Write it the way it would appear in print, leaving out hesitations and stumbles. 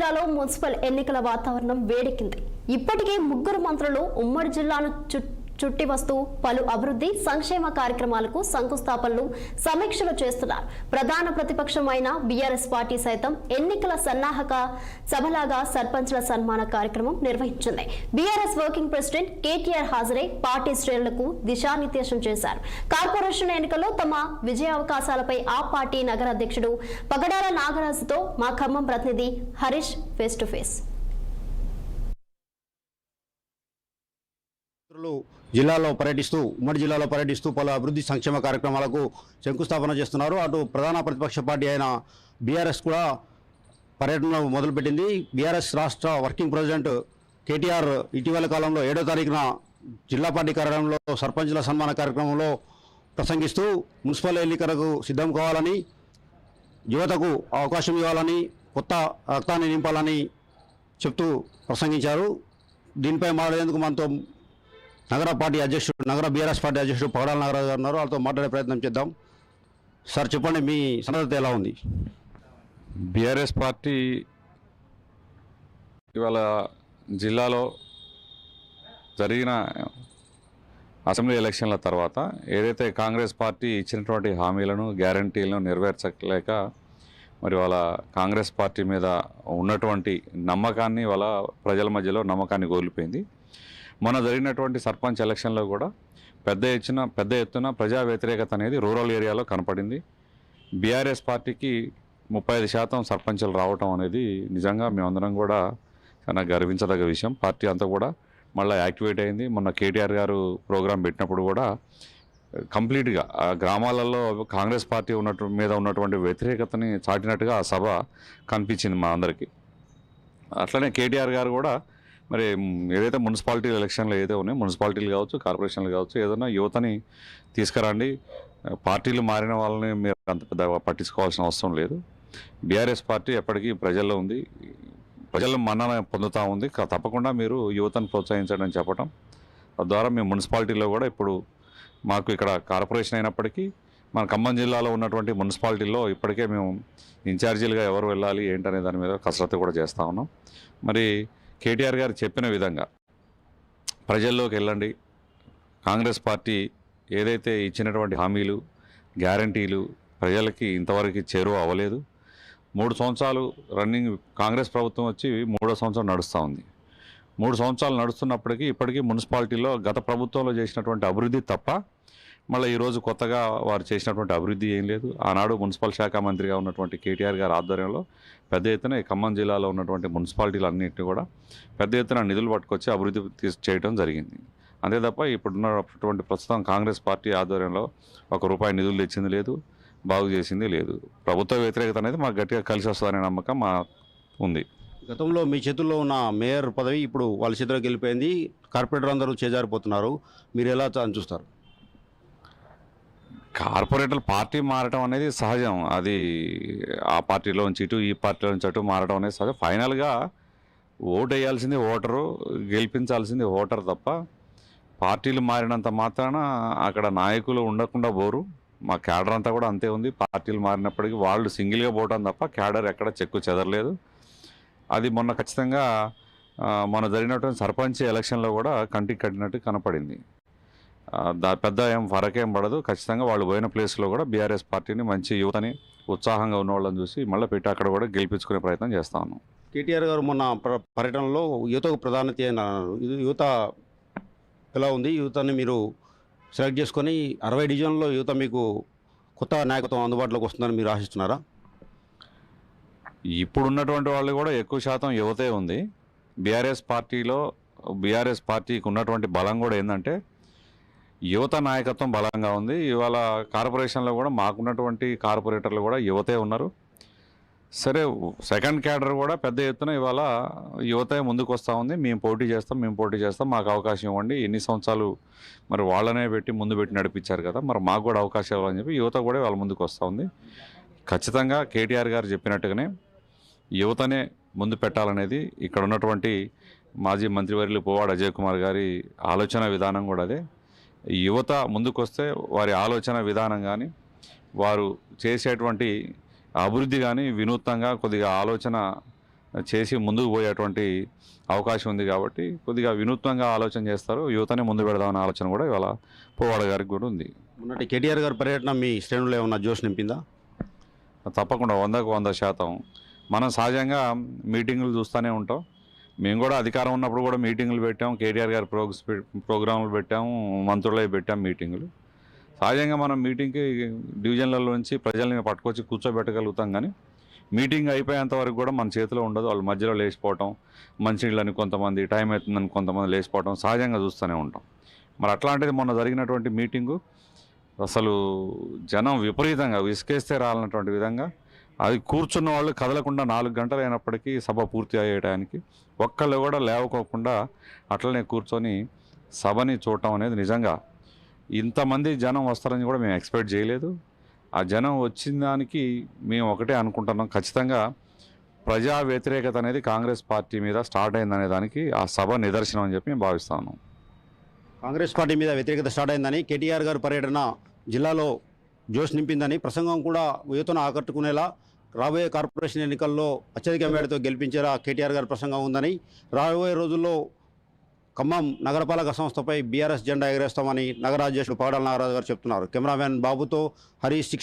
జిల్లాలో మున్సిపల్ ఎన్నికల వాతావరణం వేడెక్కింది. ఇప్పటికే ముగ్గురు మంత్రులు ఉమ్మడి జిల్లాను చుట్టి వస్తూ పలు అభివృద్ధి సంక్షేమ కార్యక్రమాలకు శంకుస్థాపనలు సమీక్షలు చేస్తున్నారు. ప్రధాన ప్రతిపక్షమైన బీఆర్ఎస్ పార్టీ సైతం ఎన్నికల సన్నాహక సభలాగా సర్పంచ్ల సన్మాన కార్యక్రమం నిర్వహించింది. బీఆర్ఎస్ వర్కింగ్ ప్రెసిడెంట్ కేటీఆర్ హాజరై పార్టీ శ్రేణులకు దిశానిర్దేశం చేశారు. కార్పొరేషన్ ఎన్నికల్లో తమ విజయావకాశాలపై ఆ పార్టీ నగర అధ్యక్షుడు పగడాల నాగరాజుతో మా ఖమ్మం ప్రతినిధి హరీష్ ఫేస్ టు ఫేస్. ఉమ్మడి జిల్లాలో పర్యటిస్తూ పలు అభివృద్ధి సంక్షేమ కార్యక్రమాలకు శంకుస్థాపన చేస్తున్నారు. అటు ప్రధాన ప్రతిపక్ష పార్టీ అయిన బీఆర్ఎస్ కూడా పర్యటన మొదలుపెట్టింది. బీఆర్ఎస్ రాష్ట్ర వర్కింగ్ ప్రెసిడెంట్ కేటీఆర్ ఇటీవల కాలంలో 7వ తారీఖున జిల్లా పార్టీ కార్యాలయంలో సర్పంచుల సన్మాన కార్యక్రమంలో ప్రసంగిస్తూ మున్సిపల్ ఎన్నికలకు సిద్ధం కావాలని, యువతకు అవకాశం ఇవ్వాలని, కొత్త రక్తాన్ని నింపాలని చెప్తూ ప్రసంగించారు. దీనిపై మాట్లాడేందుకు మనతో నగర బీఆర్ఎస్ పార్టీ అధ్యక్షుడు పగడాల నాగరాజు గారు ఉన్నారు. వాళ్ళతో మాట్లాడే ప్రయత్నం చేద్దాం. సార్ చెప్పండి, మీ సన్నద్ధత ఎలా ఉంది? బీఆర్ఎస్ పార్టీ ఇవాళ జిల్లాలో జరిగిన అసెంబ్లీ ఎలక్షన్ల తర్వాత ఏదైతే కాంగ్రెస్ పార్టీ ఇచ్చినటువంటి హామీలను గ్యారంటీలను నెరవేర్చలేక మరి వాళ్ళ కాంగ్రెస్ పార్టీ మీద ఉన్నటువంటి నమ్మకాన్ని వాళ్ళ ప్రజల మధ్యలో నమ్మకాన్ని కోల్పోయింది. మొన్న జరిగినటువంటి సర్పంచ్ ఎలక్షన్లో కూడా పెద్ద ఎత్తున ప్రజా వ్యతిరేకత అనేది రూరల్ ఏరియాలో కనపడింది. బీఆర్ఎస్ పార్టీకి 35% సర్పంచులు రావటం అనేది నిజంగా మేమందరం కూడా చాలా గర్వించదగ్గ విషయం. పార్టీ అంతా కూడా మళ్ళీ యాక్టివేట్ అయింది. మొన్న కేటీఆర్ గారు ప్రోగ్రాం పెట్టినప్పుడు కూడా కంప్లీట్గా ఆ గ్రామాలలో కాంగ్రెస్ పార్టీ మీద ఉన్నటువంటి వ్యతిరేకతని చాటినట్టుగా ఆ సభ కనిపించింది మా అందరికీ. అట్లనే కేటీఆర్ గారు కూడా మరి ఏదైతే మున్సిపాలిటీ ఎలక్షన్లు ఏదైతే ఉన్నాయో, మున్సిపాలిటీలు కావచ్చు, కార్పొరేషన్లు కావచ్చు, ఏదైనా యువతని తీసుకురండి, పార్టీలు మారిన వాళ్ళని మీరు అంత పెద్దగా పట్టించుకోవాల్సిన అవసరం లేదు. బీఆర్ఎస్ పార్టీ ఎప్పటికీ ప్రజల్లో ఉంది, ప్రజల మన్నన పొందుతూ ఉంది, తప్పకుండా మీరు యువతను ప్రోత్సహించండి అని చెప్పడం. తద్వారా మేము మున్సిపాలిటీలో కూడా ఇప్పుడు మాకు ఇక్కడ కార్పొరేషన్ అయినప్పటికీ మన ఖమ్మం జిల్లాలో ఉన్నటువంటి మున్సిపాలిటీల్లో ఇప్పటికే మేము ఇన్ఛార్జీలుగా ఎవరు వెళ్ళాలి ఏంటనే దాని మీద కసరత్తు కూడా చేస్తూ ఉన్నాం. మరి కేటీఆర్ గారు చెప్పిన విధంగా ప్రజల్లోకి వెళ్ళండి. కాంగ్రెస్ పార్టీ ఏదైతే ఇచ్చినటువంటి హామీలు గ్యారంటీలు ప్రజలకి ఇంతవరకు చేరువ అవ్వలేదు. 3 సంవత్సరాలు రన్నింగ్ కాంగ్రెస్ ప్రభుత్వం వచ్చి 3వ సంవత్సరం నడుస్తూ ఉంది. 3 సంవత్సరాలు నడుస్తున్నప్పటికీ ఇప్పటికీ మున్సిపాలిటీలో గత ప్రభుత్వంలో చేసినటువంటి అభివృద్ధి తప్ప మళ్ళీ ఈరోజు కొత్తగా వారు చేసినటువంటి అభివృద్ధి ఏం లేదు. ఆనాడు మున్సిపల్ శాఖ మంత్రిగా ఉన్నటువంటి కేటీఆర్ గారి ఆధ్వర్యంలో పెద్ద ఎత్తున ఖమ్మం జిల్లాలో ఉన్నటువంటి మున్సిపాలిటీలు అన్నింటినీ కూడా పెద్ద ఎత్తున నిధులు పట్టుకొచ్చి అభివృద్ధి చేయడం జరిగింది. అంతే తప్ప ఇప్పుడున్నటువంటి ప్రస్తుతం కాంగ్రెస్ పార్టీ ఆధ్వర్యంలో ₹1 నిధులు తెచ్చింది లేదు, బాగు చేసింది లేదు. ప్రభుత్వ వ్యతిరేకత అనేది మాకు గట్టిగా కలిసి వస్తుందనే నమ్మకం మా ఉంది. గతంలో మీ చేతుల్లో ఉన్న మేయర్ పదవి ఇప్పుడు వాళ్ళ చేతిలోకి వెళ్ళిపోయింది. కార్పొరేటర్ అందరూ చేజారిపోతున్నారు. మీరు ఎలా చూస్తారు? కార్పొరేటర్లు పార్టీ మారటం అనేది సహజం. అది ఆ పార్టీలోంచి ఇటు, ఈ పార్టీలోంచి అటు మారడం అనేది సహజం. ఫైనల్గా ఓటు వేయాల్సింది ఓటరు, గెలిపించాల్సింది ఓటర్ తప్ప పార్టీలు మారినంత మాత్రాన అక్కడ నాయకులు ఉండకుండా పోరు. మా క్యాడర్ అంతా కూడా అంతే ఉంది. పార్టీలు మారినప్పటికీ వాళ్ళు సింగిల్గా పోవడం తప్ప క్యాడర్ ఎక్కడ చెక్కు చెదరలేదు. అది మొన్న ఖచ్చితంగా మొన్న జరిగినటువంటి సర్పంచ్ ఎలక్షన్లో కూడా కంటికి కట్టినట్టు కనపడింది. పెద్ద ఏం ఫరకేం పడదు. ఖచ్చితంగా వాళ్ళు పోయిన ప్లేస్లో కూడా బీఆర్ఎస్ పార్టీని మంచి యువతని ఉత్సాహంగా ఉన్న వాళ్ళని చూసి మళ్ళీ పెట్టి అక్కడ కూడా గెలిపించుకునే ప్రయత్నం చేస్తా ఉన్నాం. కేటీఆర్ గారు మొన్న పర్యటనలో యువతకు ప్రాధాన్యత యువత ఎలా ఉంది? యువతని మీరు సెలెక్ట్ చేసుకొని 60 డివిజన్లో యువత మీకు కొత్త నాయకత్వం అందుబాటులోకి వస్తుందని మీరు ఆశిస్తున్నారా? ఇప్పుడున్నటువంటి వాళ్ళు కూడా ఎక్కువ శాతం యువతే ఉంది. బీఆర్ఎస్ పార్టీకి ఉన్నటువంటి బలం కూడా ఏంటంటే యువత నాయకత్వం బలంగా ఉంది. ఇవాళ కార్పొరేషన్లో కూడా మాకున్నటువంటి కార్పొరేటర్లు కూడా యువతే ఉన్నారు. సరే, సెకండ్ క్యాడర్ కూడా పెద్ద ఎత్తున ఇవాళ యువతే ముందుకు వస్తూ ఉంది. మేము పోటీ చేస్తాం, మాకు అవకాశం ఇవ్వండి. ఎన్ని సంవత్సరాలు మరి వాళ్ళనే ముందు పెట్టి నడిపించారు కదా, మరి మాకు కూడా అవకాశం ఇవ్వాలని చెప్పి యువత కూడా వాళ్ళ ముందుకు వస్తూ ఉంది. ఖచ్చితంగా కేటీఆర్ గారు చెప్పినట్టుగానే యువతనే ముందు పెట్టాలనేది ఇక్కడ ఉన్నటువంటి మాజీ మంత్రివర్యులు పువ్వాడ అజయ్ కుమార్ గారి ఆలోచన విధానం కూడా అదే. యువత ముందుకొస్తే వారి ఆలోచన విధానం కానీ వారు చేసేటువంటి అభివృద్ధి కానీ వినూత్నంగా కొద్దిగా ఆలోచన చేసి ముందుకు పోయేటువంటి అవకాశం ఉంది కాబట్టి కొద్దిగా వినూత్నంగా ఆలోచన చేస్తారు. యువతనే ముందు పెడదామనే ఆలోచన కూడా ఇవాళ పువ్వాడ గారికి కూడా ఉంది. మొన్నటి కేటీఆర్ గారి పర్యటన మీ శ్రేణుల్లో ఏమన్నా జోష్ నింపిందా? తప్పకుండా 100% మనం సహజంగా మీటింగులు చూస్తూనే ఉంటాం. మేము కూడా అధికారం ఉన్నప్పుడు కూడా మీటింగులు పెట్టాం, కేటీఆర్ గారి ప్రోగ్రాములు పెట్టాము, మంత్రులే పెట్టాం మీటింగులు. సహజంగా మనం మీటింగ్కి డివిజన్లలో నుంచి ప్రజల్ని పట్టుకొచ్చి కూర్చోబెట్టగలుగుతాం, కానీ మీటింగ్ అయిపోయేంత వరకు కూడా మన చేతిలో ఉండదు. వాళ్ళు మధ్యలో లేచిపోవటం, మంచినీళ్ళని కొంతమంది, టైం అవుతుందని కొంతమంది లేచిపోవటం సహజంగా చూస్తూనే ఉంటాం. మరి అట్లాంటిది మొన్న జరిగినటువంటి మీటింగు అసలు జనం విపరీతంగా విసికేస్తే రాలన్నటువంటి విధంగా, అది కూర్చున్న వాళ్ళు కదలకుండా 4 గంటలు అయినప్పటికీ సభ పూర్తి అయ్యేటానికి ఒక్కళ్ళు కూడా లేవకోకుండా అట్లనే కూర్చొని సభని చూడటం అనేది నిజంగా ఇంతమంది జనం వస్తారని కూడా మేము ఎక్స్పెక్ట్ చేయలేదు. ఆ జనం వచ్చిన దానికి మేము ఒకటే అనుకుంటున్నాం, ఖచ్చితంగా ప్రజా వ్యతిరేకత అనేది కాంగ్రెస్ పార్టీ మీద స్టార్ట్ అయిందనే దానికి ఆ సభ నిదర్శనం అని చెప్పి మేము భావిస్తాను. కాంగ్రెస్ పార్టీ మీద వ్యతిరేకత స్టార్ట్ అయిందని, కేటీఆర్ గారి పర్యటన జిల్లాలో జోష్ నింపిందని, ప్రసంగం కూడా యువతను ఆకట్టుకునేలా, రాబోయే కార్పొరేషన్ ఎన్నికల్లో అత్యధిక మేడతో గెలిపించేలా కేటీఆర్ గారి ప్రసంగం ఉందని, రాబోయే రోజుల్లో ఖమ్మం నగరపాలక సంస్థపై బీఆర్ఎస్ జెండా ఎగరేస్తామని నగర అధ్యక్షుడు పగడాల నాగరాజు గారు చెప్తున్నారు. కెమెరామ్యాన్ బాబుతో హరీష్.